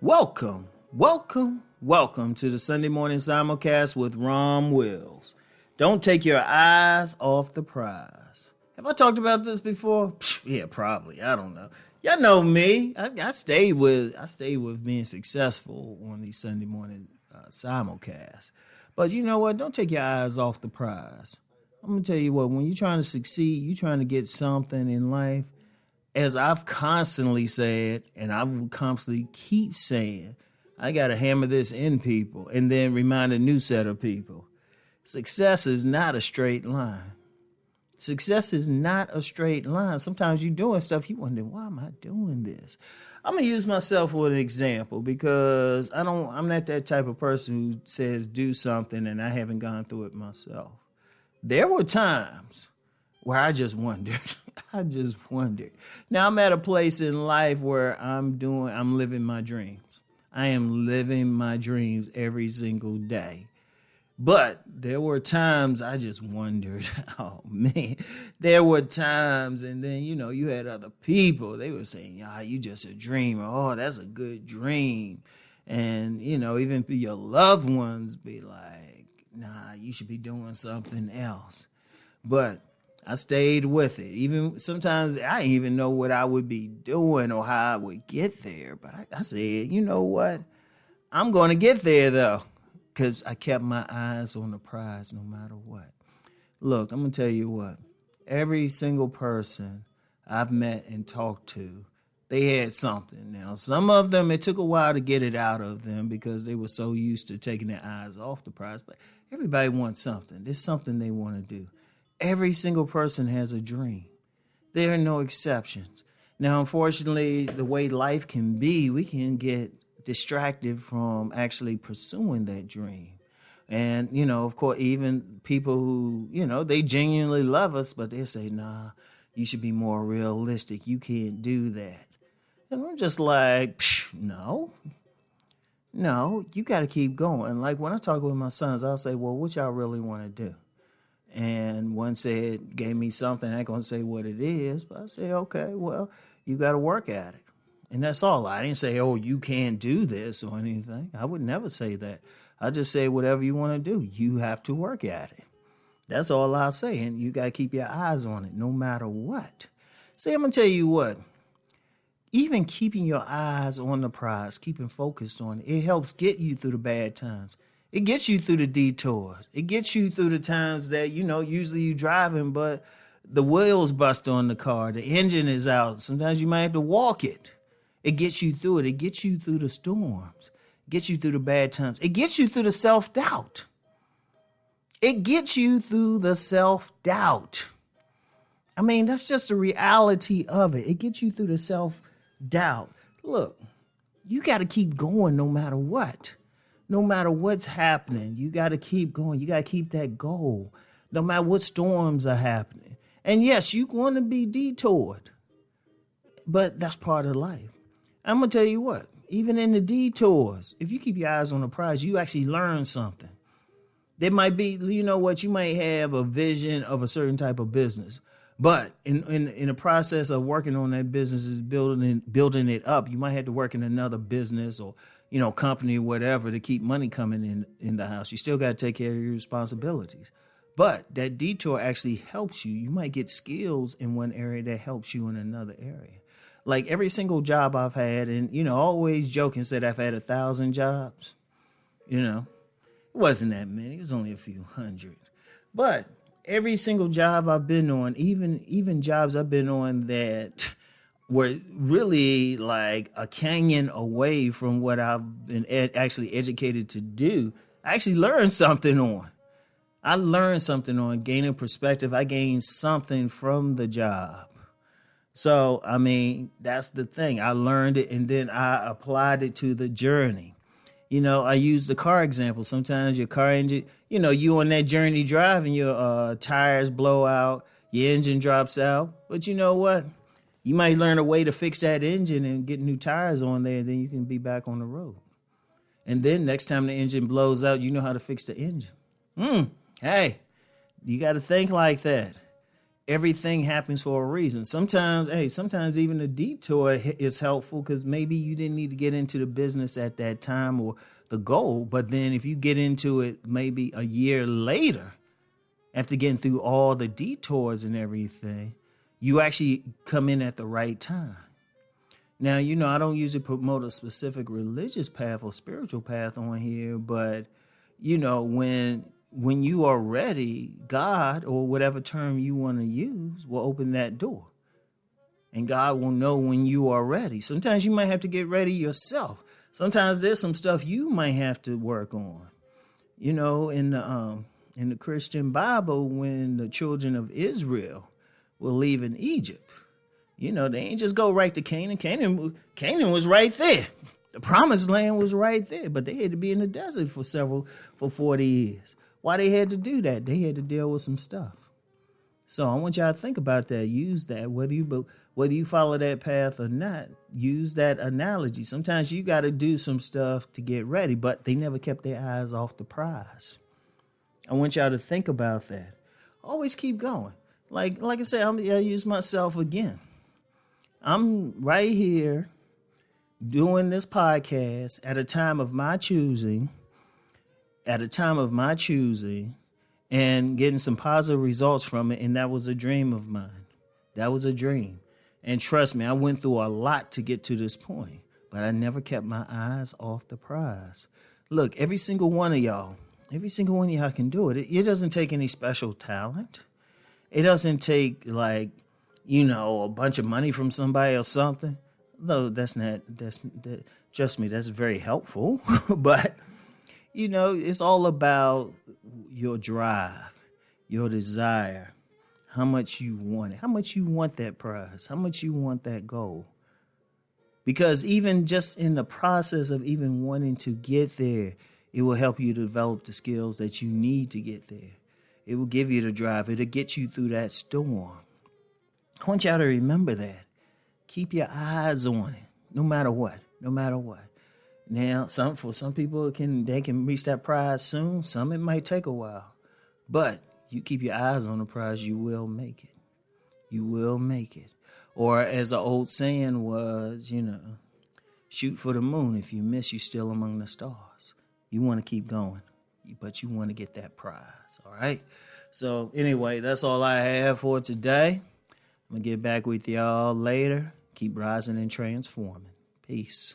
Welcome to the Sunday morning simulcast with Rom Wills. Don't take your eyes off the prize. Have I talked about this before? Yeah, probably. I don't know. Y'all know me. I stayed with being successful on these Sunday morning simulcasts. But you know what? Don't take your eyes off the prize. I'm gonna tell you what. When you're trying to succeed, you're trying to get something in life. As I've constantly said, and I will constantly keep saying, I got to hammer this in people and then remind a new set of people. Success is not a straight line. Success is not a straight line. Sometimes you're doing stuff, you wonder, why am I doing this? I'm going to use myself for an example because I'm not that type of person who says do something and I haven't gone through it myself. There were times where I just wondered. Now I'm at a place in life where I'm living my dreams. I am living my dreams every single day. But there were times I just wondered, oh man, there were times, and then, you had other people, they were saying, you just a dreamer. Oh, that's a good dream. And, even your loved ones be like, nah, you should be doing something else. But I stayed with it. Even sometimes I didn't even know what I would be doing or how I would get there. But I said, you know what? I'm going to get there, though, because I kept my eyes on the prize no matter what. Look, I'm going to tell you what. Every single person I've met and talked to, they had something. Now, some of them, it took a while to get it out of them because they were so used to taking their eyes off the prize. But everybody wants something. There's something they want to do. Every single person has a dream. There are no exceptions. Now, unfortunately, the way life can be, we can get distracted from actually pursuing that dream. And, of course, even people who, they genuinely love us, but they say, nah, you should be more realistic. You can't do that. And I'm just like, no, you got to keep going. Like when I talk with my sons, I'll say, well, what y'all really want to do? And one gave me something. I ain't going to say what it is, but I say, okay, well, you got to work at it. And that's all. I didn't say, oh, you can't do this or anything. I would never say that. I just say whatever you want to do, you have to work at it. That's all I'll say. And you got to keep your eyes on it no matter what. See, I'm going to tell you what. Even keeping your eyes on the prize, keeping focused on it, it helps get you through the bad times. It gets you through the detours. It gets you through the times that, usually you're driving, but the wheels bust on the car. The engine is out. Sometimes you might have to walk it. It gets you through it. It gets you through the storms. It gets you through the bad times. It gets you through the self-doubt. It gets you through the self-doubt. I mean, that's just the reality of it. It gets you through the self-doubt. Look, you got to keep going no matter what. No matter what's happening, you got to keep going. You got to keep that goal, no matter what storms are happening. And yes, you're going to be detoured, but that's part of life. I'm going to tell you what, even in the detours, if you keep your eyes on the prize, you actually learn something. There might be, you might have a vision of a certain type of business, but in the process of working on that business, is building it up, you might have to work in another business or company or whatever to keep money coming in the house. You still got to take care of your responsibilities. But that detour actually helps you. You might get skills in one area that helps you in another area. Like every single job I've had, and, always joke and said I've had 1,000 jobs. It wasn't that many. It was only a few hundred. But every single job I've been on, even jobs I've been on that were really like a canyon away from what I've been actually educated to do, I actually learned something on. I learned something on gaining perspective. I gained something from the job. So, that's the thing. I learned it and then I applied it to the journey. I use the car example. Sometimes your car engine, you on that journey driving, your tires blow out, your engine drops out. But you know what? You might learn a way to fix that engine and get new tires on there, and then you can be back on the road. And then next time the engine blows out, you know how to fix the engine. Hey, you got to think like that. everything happens for a reason. Sometimes even a detour is helpful because maybe you didn't need to get into the business at that time or the goal. But then if you get into it maybe a year later, after getting through all the detours and everything, you actually come in at the right time. Now, I don't usually promote a specific religious path or spiritual path on here, but, when you are ready, God, or whatever term you want to use, will open that door. And God will know when you are ready. Sometimes you might have to get ready yourself. Sometimes there's some stuff you might have to work on. In the Christian Bible, when the children of Israel were leaving Egypt, they ain't just go right to Canaan. Canaan was right there. The promised land was right there, but they had to be in the desert for 40 years. Why they had to do that? They had to deal with some stuff. So I want y'all to think about that. Use that, whether you follow that path or not. Use that analogy. Sometimes you got to do some stuff to get ready, but they never kept their eyes off the prize. I want y'all to think about that. Always keep going. Like I said, I use myself again. I'm right here doing this podcast at a time of my choosing, and getting some positive results from it. And that was a dream of mine. That was a dream. And trust me, I went through a lot to get to this point, but I never kept my eyes off the prize. Look, every single one of y'all can do it. It doesn't take any special talent. It doesn't take a bunch of money from somebody or something. No, trust me, that's very helpful. But, it's all about your drive, your desire, how much you want it, how much you want that prize, how much you want that goal. Because even just in the process of even wanting to get there, it will help you to develop the skills that you need to get there. It will give you the drive. It'll get you through that storm. I want y'all to remember that. Keep your eyes on it, no matter what. Now, for some people, they can reach that prize soon. Some, it might take a while. But you keep your eyes on the prize, you will make it. You will make it. Or as an old saying was, shoot for the moon. If you miss, you're still among the stars. You want to keep going, but you want to get that prize, all right? So anyway, that's all I have for today. I'm going to get back with y'all later. Keep rising and transforming. Peace.